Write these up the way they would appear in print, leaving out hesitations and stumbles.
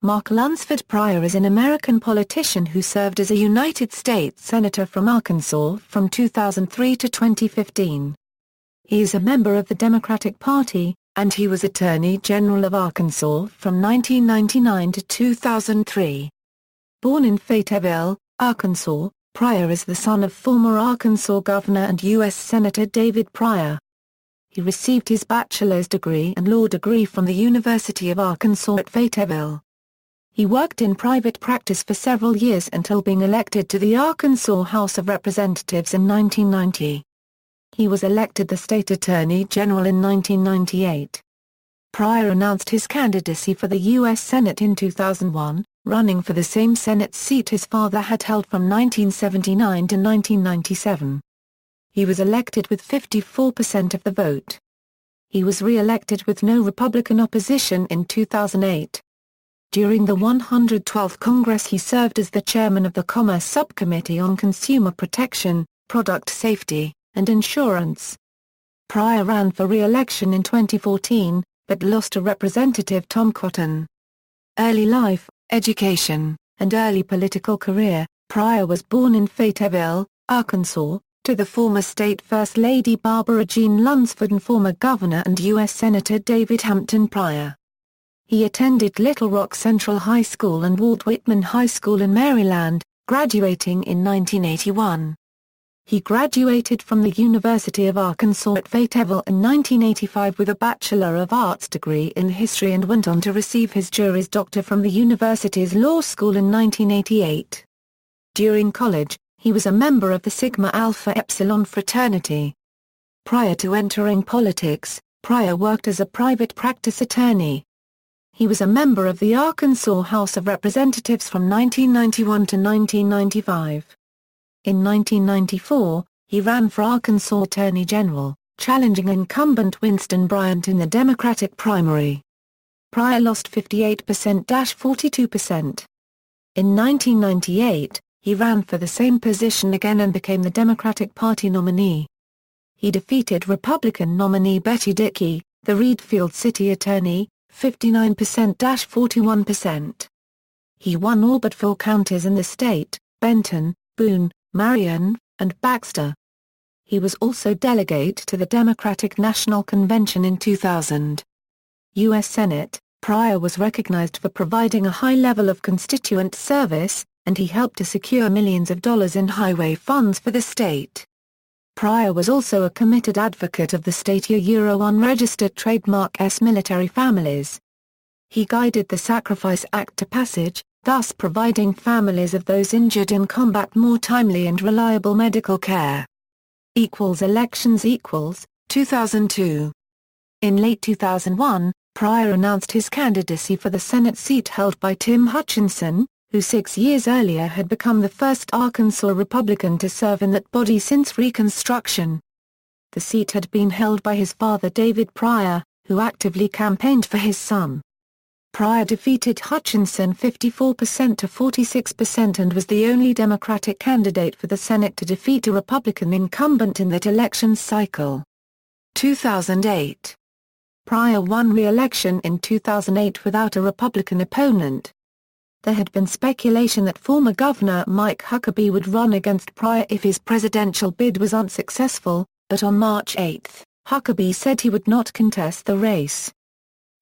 Mark Lunsford Pryor is an American politician who served as a United States Senator from Arkansas from 2003 to 2015. He is a member of the Democratic Party, and he was Attorney General of Arkansas from 1999 to 2003. Born in Fayetteville, Arkansas, Pryor is the son of former Arkansas Governor and U.S. Senator David Pryor. He received his bachelor's degree and law degree from the University of Arkansas at Fayetteville. He worked in private practice for several years until being elected to the Arkansas House of Representatives in 1990. He was elected the state attorney general in 1998. Pryor announced his candidacy for the U.S. Senate in 2001, running for the same Senate seat his father had held from 1979 to 1997. He was elected with 54% of the vote. He was re-elected with no Republican opposition in 2008. During the 112th Congress he served as the chairman of the Commerce Subcommittee on Consumer Protection, Product Safety, and Insurance. Pryor ran for re-election in 2014, but lost to Representative Tom Cotton. Early life, education, and early political career. Pryor was born in Fayetteville, Arkansas, to the former state First Lady Barbara Jean Lunsford and former Governor and U.S. Senator David Hampton Pryor. He attended Little Rock Central High School and Walt Whitman High School in Maryland, graduating in 1981. He graduated from the University of Arkansas at Fayetteville in 1985 with a Bachelor of Arts degree in history and went on to receive his Juris Doctor from the university's law school in 1988. During college, he was a member of the Sigma Alpha Epsilon fraternity. Prior to entering politics, Pryor worked as a private practice attorney. He was a member of the Arkansas House of Representatives from 1991 to 1995. In 1994, he ran for Arkansas Attorney General, challenging incumbent Winston Bryant in the Democratic primary. Pryor lost 58%-42%. In 1998, he ran for the same position again and became the Democratic Party nominee. He defeated Republican nominee Betty Dickey, the Reedfield City Attorney, 59%-41%. He won all but 4 counties in the state: Benton, Boone, Marion, and Baxter. He was also delegate to the Democratic National Convention in 2000. U.S. Senate, Pryor was recognized for providing a high level of constituent service, and he helped to secure millions of dollars in highway funds for the state. Pryor was also a committed advocate of the state unregistered trademark military families. He guided the Sacrifice Act to passage, thus providing families of those injured in combat more timely and reliable medical care. Elections 2002. In late 2001, Pryor announced his candidacy for the Senate seat held by Tim Hutchinson, who 6 years earlier had become the first Arkansas Republican to serve in that body since Reconstruction. The seat had been held by his father David Pryor, who actively campaigned for his son. Pryor defeated Hutchinson 54%-46% and was the only Democratic candidate for the Senate to defeat a Republican incumbent in that election cycle. 2008. Pryor won re-election in 2008 without a Republican opponent. There had been speculation that former Governor Mike Huckabee would run against Pryor if his presidential bid was unsuccessful, but on March 8, Huckabee said he would not contest the race.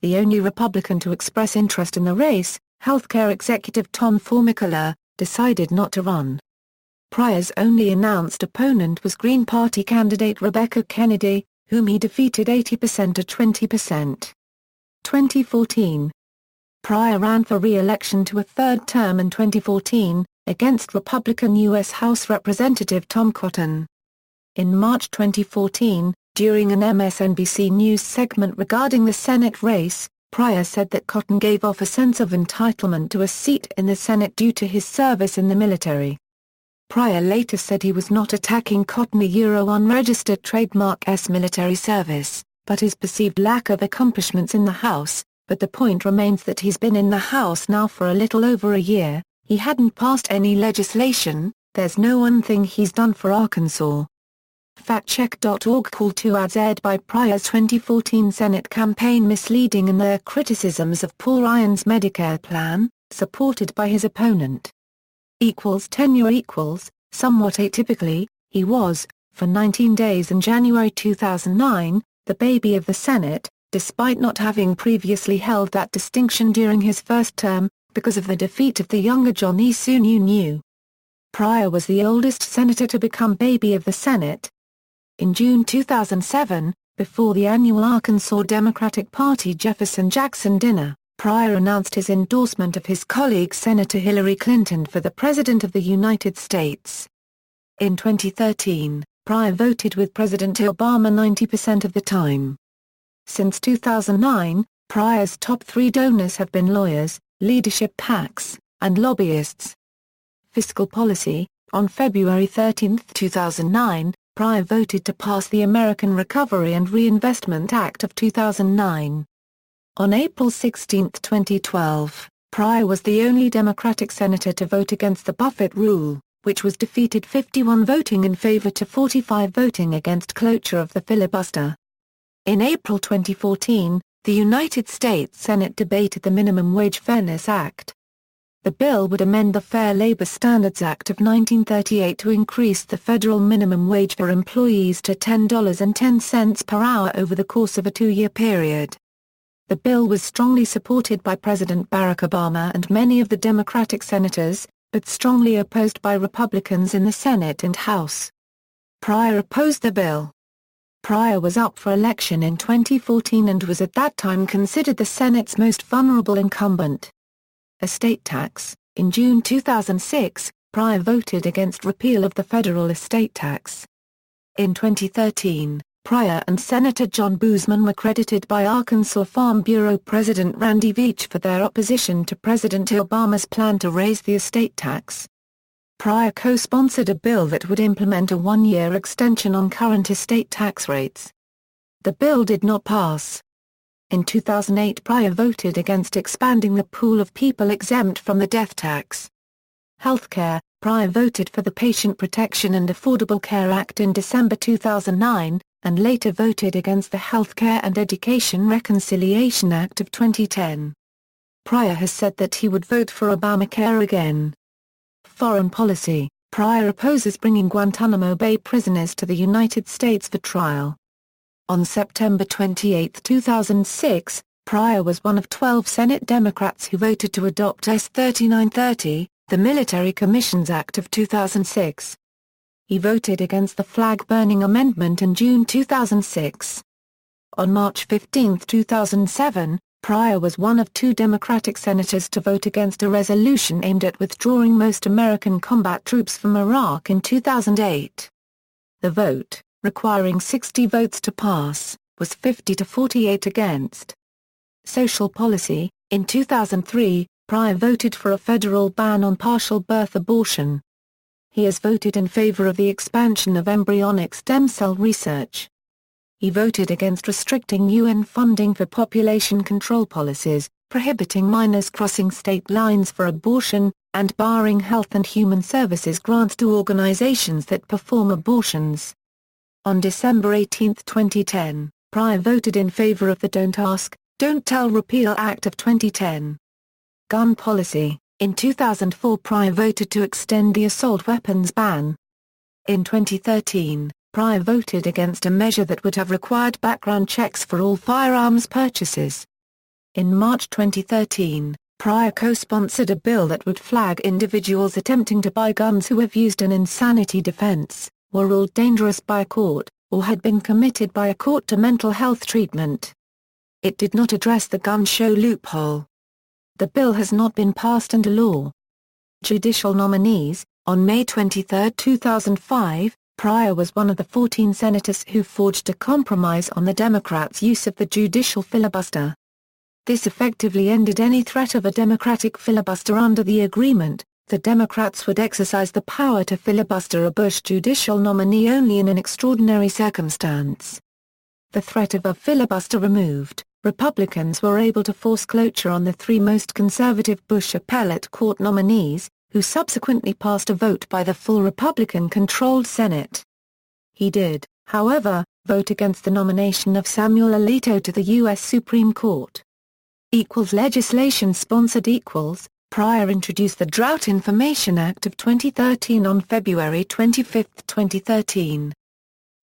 The only Republican to express interest in the race, healthcare executive Tom Formicella, decided not to run. Pryor's only announced opponent was Green Party candidate Rebecca Kennedy, whom he defeated 80%-20%. 2014. Pryor ran for re-election to a third term in 2014, against Republican U.S. House Representative Tom Cotton. In March 2014, during an MSNBC News segment regarding the Senate race, Pryor said that Cotton gave off a sense of entitlement to a seat in the Senate due to his service in the military. Pryor later said he was not attacking Cotton unregistered trademark military service, but his perceived lack of accomplishments in the House. But the point remains that he's been in the House now for a little over a year, he hadn't passed any legislation, there's no one thing he's done for Arkansas. factcheck.org called two ads aired by Pryor's 2014 Senate campaign misleading in their criticisms of Paul Ryan's Medicare plan, supported by his opponent. Tenure somewhat atypically, he was, for 19 days in January 2009, the baby of the Senate, despite not having previously held that distinction during his first term, because of the defeat of the younger John E. Sununu. Pryor was the oldest senator to become baby of the Senate. In June 2007, before the annual Arkansas Democratic Party Jefferson-Jackson dinner, Pryor announced his endorsement of his colleague Senator Hillary Clinton for the President of the United States. In 2013, Pryor voted with President Obama 90% of the time. Since 2009, Pryor's top three donors have been lawyers, leadership PACs, and lobbyists. Fiscal policy: on February 13, 2009, Pryor voted to pass the American Recovery and Reinvestment Act of 2009. On April 16, 2012, Pryor was the only Democratic senator to vote against the Buffett rule, which was defeated 51 voting in favor to 45 voting against cloture of the filibuster. In April 2014, the United States Senate debated the Minimum Wage Fairness Act. The bill would amend the Fair Labor Standards Act of 1938 to increase the federal minimum wage for employees to $10.10 per hour over the course of a two-year period. The bill was strongly supported by President Barack Obama and many of the Democratic senators, but strongly opposed by Republicans in the Senate and House. Pryor opposed the bill. Pryor was up for election in 2014 and was at that time considered the Senate's most vulnerable incumbent. Estate tax: in June 2006, Pryor voted against repeal of the federal estate tax. In 2013, Pryor and Senator John Boozman were credited by Arkansas Farm Bureau President Randy Veach for their opposition to President Obama's plan to raise the estate tax. Pryor co-sponsored a bill that would implement a one-year extension on current estate tax rates. The bill did not pass. In 2008, Pryor voted against expanding the pool of people exempt from the death tax. Healthcare: Pryor voted for the Patient Protection and Affordable Care Act in December 2009, and later voted against the Healthcare and Education Reconciliation Act of 2010. Pryor has said that he would vote for Obamacare again. Foreign policy: Pryor opposes bringing Guantanamo Bay prisoners to the United States for trial. On September 28, 2006, Pryor was one of 12 Senate Democrats who voted to adopt S. 3930, the Military Commissions Act of 2006. He voted against the flag-burning amendment in June 2006. On March 15, 2007, Pryor was one of two Democratic senators to vote against a resolution aimed at withdrawing most American combat troops from Iraq in 2008. The vote, requiring 60 votes to pass, was 50 to 48 against. Social policy: in 2003, Pryor voted for a federal ban on partial birth abortion. He has voted in favor of the expansion of embryonic stem cell research. He voted against restricting UN funding for population control policies, prohibiting minors crossing state lines for abortion, and barring Health and Human Services grants to organizations that perform abortions. On December 18, 2010, Pryor voted in favor of the Don't Ask, Don't Tell Repeal Act of 2010. Gun policy: in 2004, Pryor voted to extend the assault weapons ban. In 2013, Pryor voted against a measure that would have required background checks for all firearms purchases. In March 2013, Pryor co-sponsored a bill that would flag individuals attempting to buy guns who have used an insanity defense, were ruled dangerous by a court, or had been committed by a court to mental health treatment. It did not address the gun show loophole. The bill has not been passed into law. Judicial nominees: on May 23, 2005, Pryor was one of the 14 senators who forged a compromise on the Democrats' use of the judicial filibuster. This effectively ended any threat of a Democratic filibuster under the agreement. The Democrats would exercise the power to filibuster a Bush judicial nominee only in an extraordinary circumstance. The threat of a filibuster removed, Republicans were able to force cloture on the three most conservative Bush appellate court nominees, who subsequently passed a vote by the full Republican-controlled Senate. He did. however, vote against the nomination of Samuel Alito to the U.S. Supreme Court. Legislation sponsored Pryor introduced the Drought Information Act of 2013 on February 25, 2013.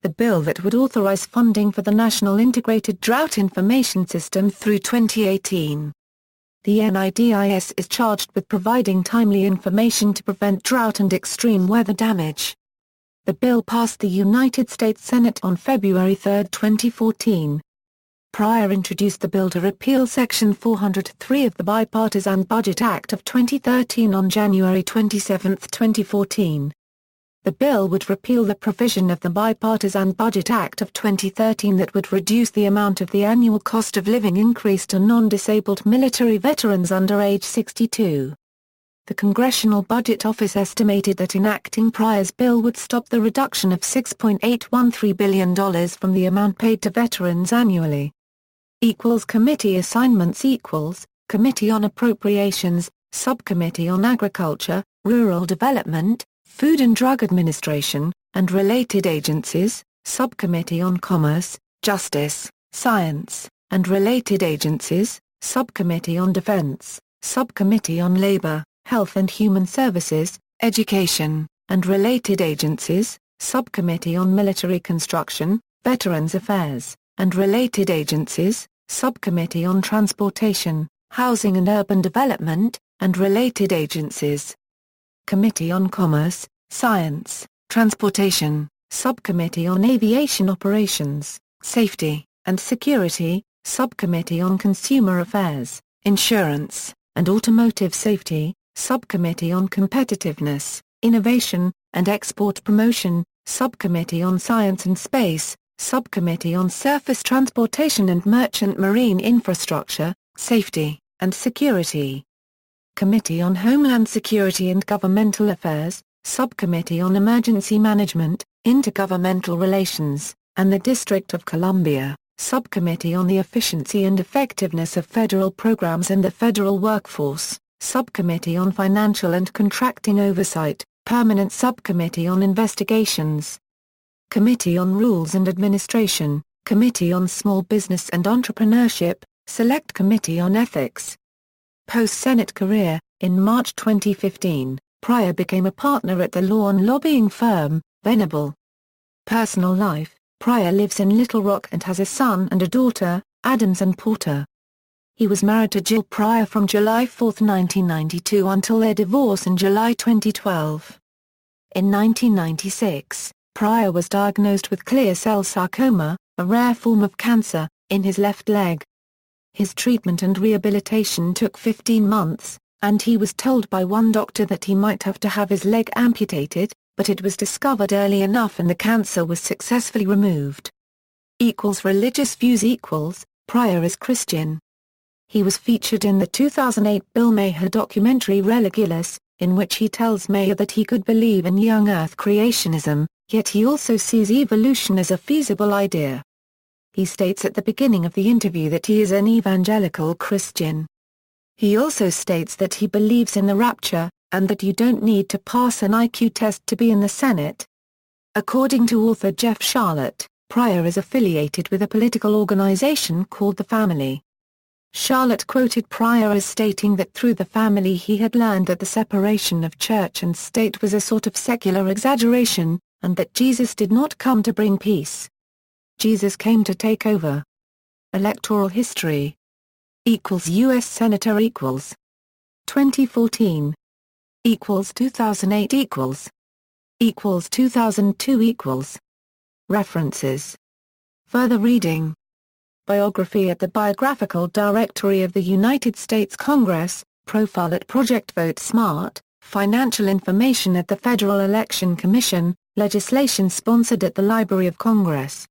The bill that would authorize funding for the National Integrated Drought Information System through 2018. The NIDIS is charged with providing timely information to prevent drought and extreme weather damage. The bill passed the United States Senate on February 3, 2014. Pryor introduced the bill to repeal Section 403 of the Bipartisan Budget Act of 2013 on January 27, 2014. The bill would repeal the provision of the Bipartisan Budget Act of 2013 that would reduce the amount of the annual cost of living increase to non-disabled military veterans under age 62. The Congressional Budget Office estimated that enacting Pryor's bill would stop the reduction of $6.813 billion from the amount paid to veterans annually. Committee assignments Committee on Appropriations, Subcommittee on Agriculture, Rural Development, Food and Drug Administration, and related agencies, Subcommittee on Commerce, Justice, Science, and related agencies, Subcommittee on Defense, Subcommittee on Labor, Health and Human Services, Education, and related agencies, Subcommittee on Military Construction, Veterans Affairs, and related agencies, Subcommittee on Transportation, Housing and Urban Development, and related agencies. Committee on Commerce, Science, Transportation, Subcommittee on Aviation Operations, Safety, and Security, Subcommittee on Consumer Affairs, Insurance, and Automotive Safety, Subcommittee on Competitiveness, Innovation, and Export Promotion, Subcommittee on Science and Space, Subcommittee on Surface Transportation and Merchant Marine Infrastructure, Safety, and Security. Committee on Homeland Security and Governmental Affairs, Subcommittee on Emergency Management, Intergovernmental Relations, and the District of Columbia, Subcommittee on the Efficiency and Effectiveness of Federal Programs and the Federal Workforce, Subcommittee on Financial and Contracting Oversight, Permanent Subcommittee on Investigations. Committee on Rules and Administration, Committee on Small Business and Entrepreneurship, Select Committee on Ethics. Post-Senate career, in March 2015, Pryor became a partner at the law and lobbying firm, Venable. Personal life, Pryor lives in Little Rock and has a son and a daughter, Adams and Porter. He was married to Jill Pryor from July 4, 1992 until their divorce in July 2012. In 1996, Pryor was diagnosed with clear cell sarcoma, a rare form of cancer, in his left leg. His treatment and rehabilitation took 15 months, and he was told by one doctor that he might have to have his leg amputated, but it was discovered early enough and the cancer was successfully removed. Religious views Pryor is Christian. He was featured in the 2008 Bill Maher documentary Religulous, in which he tells Maher that he could believe in young Earth creationism, yet he also sees evolution as a feasible idea. He states at the beginning of the interview that he is an evangelical Christian. He also states that he believes in the rapture, and that you don't need to pass an IQ test to be in the Senate. According to author Jeff Charlotte, Pryor is affiliated with a political organization called The Family. Charlotte quoted Pryor as stating that through The Family he had learned that the separation of church and state was a sort of secular exaggeration, and that Jesus did not come to bring peace. Jesus came to take over. Electoral history. U.S. Senator 2014 2008 2002 References. Further reading. Biography at the Biographical Directory of the United States Congress, profile at Project Vote Smart, financial information at the Federal Election Commission, legislation sponsored at the Library of Congress.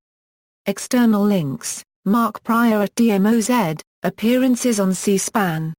External links, Mark Pryor at DMOZ, appearances on C-SPAN.